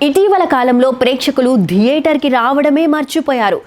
ఇటీవల కాలంలో ప్రేక్షకులు థియేటర్కి రావడమే మర్చిపోయారు.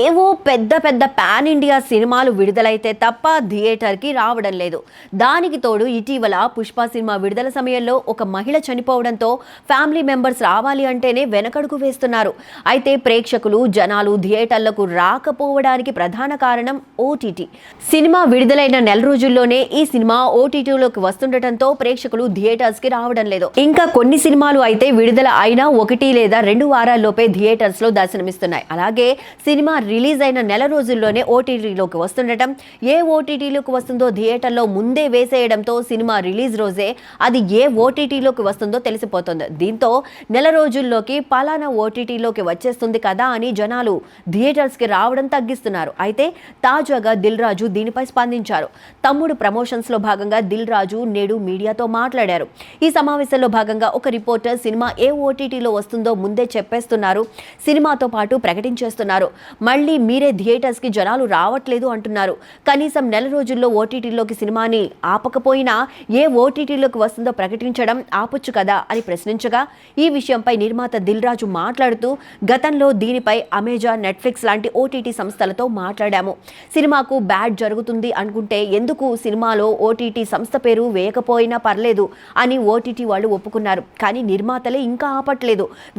ఏవో పెద్ద పెద్ద పాన్ ఇండియా సినిమాలు విడుదలైతే తప్ప థియేటర్కి రావడం లేదు. దానికి తోడు ఇటీవల పుష్ప సినిమా విడుదల సమయంలో ఒక మహిళ చనిపోవడంతో ఫ్యామిలీ మెంబర్స్ రావాలి అంటేనే వెనకడుగు వేస్తున్నారు. అయితే ప్రేక్షకులు జనాలు థియేటర్లకు రాకపోవడానికి ప్రధాన కారణం ఓటీటీ. సినిమా విడుదలైన నెల రోజుల్లోనే ఈ సినిమా ఓటీటీలోకి వస్తుండటంతో ప్రేక్షకులు థియేటర్స్కి రావడం లేదు. ఇంకా కొన్ని సినిమాలు అయితే విడుదల అయిన 1 లేదా 2 వారాల్లోపే థియేటర్స్ లో దర్శనమిస్తున్నాయి. అలాగే సినిమా రిలీజ్ అయిన నెల రోజుల్లోనే ఓటీటీలోకి వస్తుండటం, ఏ ఓటీటీలోకి వస్తుందో థియేటర్లో ముందే వేసేయడంతో సినిమా రిలీజ్ రోజే అది ఏ ఓటీటీలోకి వస్తుందో తెలిసిపోతుంది. దీంతో నెల రోజుల్లోకి పలానా ఓటీటీలోకి వచ్చేస్తుంది కదా అని జనాలు థియేటర్స్ కి రావడం తగ్గిస్తున్నారు. అయితే తాజాగా దిల్ రాజు దీనిపై స్పందించారు. తమ్ముడు ప్రమోషన్స్ లో భాగంగా దిల్ రాజు నేడు మీడియాతో మాట్లాడారు. ఈ సమావేశంలో భాగంగా ఒక రిపోర్టర్ సినిమా ఏ ఓటీటీలో వస్తుందో ముందే చెప్పేస్తున్నారు, సినిమాతో పాటు ప్రకటించేస్తున్నారు. మళ్ళీ మీరే థియేటర్స్ కి జనాలు రావట్లేదు అంటున్నారు. కనీసం నెల రోజుల్లో ఓటీటీలోకి సినిమాని ఆపకపోయినా ఏ ఓటీటీలోకి వస్తుందో ప్రకటించడం ఆపొచ్చు కదా అని ప్రశ్నించగా, ఈ విషయంపై నిర్మాత దిల్ రాజు మాట్లాడుతూ, గతంలో దీనిపై అమెజాన్, నెట్ఫ్లిక్స్ లాంటి ఓటీటీ సంస్థలతో మాట్లాడాము. సినిమాకు బ్యాడ్ జరుగుతుంది అనుకుంటే ఎందుకు సినిమాలో ఓటీటీ సంస్థ పేరు వేయకపోయినా పర్లేదు అని ఓటీటీ వాళ్ళు ఒప్పుకున్నారు. కానీ నిర్మాతలే ఇంకా ఆపట్లేదు.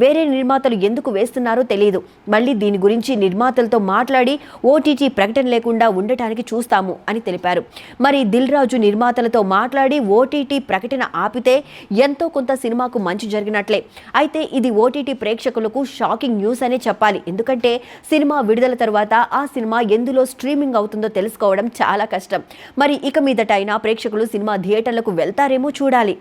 వేరే నిర్మాతలు ఎందుకు వేస్తున్నారో తెలియదు. మళ్ళీ దీని గురించి నిర్మాతలతో మాట్లాడి ఓటీటీ ప్రకటన లేకుండా ఉండటానికి చూస్తాము అని తెలిపారు. మరి దిల్ రాజు నిర్మాతలతో మాట్లాడి ఓటీటీ ప్రకటన ఆపితే ఎంతో కొంత సినిమాకు మంచి జరిగినట్లే. అయితే ఇది ఓటీటీ ప్రేక్షకులకు షాకింగ్ న్యూస్ అనే చెప్పాలి. ఎందుకంటే సినిమా విడుదల తర్వాత ఆ సినిమా ఎందులో స్ట్రీమింగ్ అవుతుందో తెలుసుకోవడం చాలా కష్టం. మరి ఇక మీదటైనా ప్రేక్షకులు సినిమా థియేటర్లకు వెళ్తారేమో చూడాలి.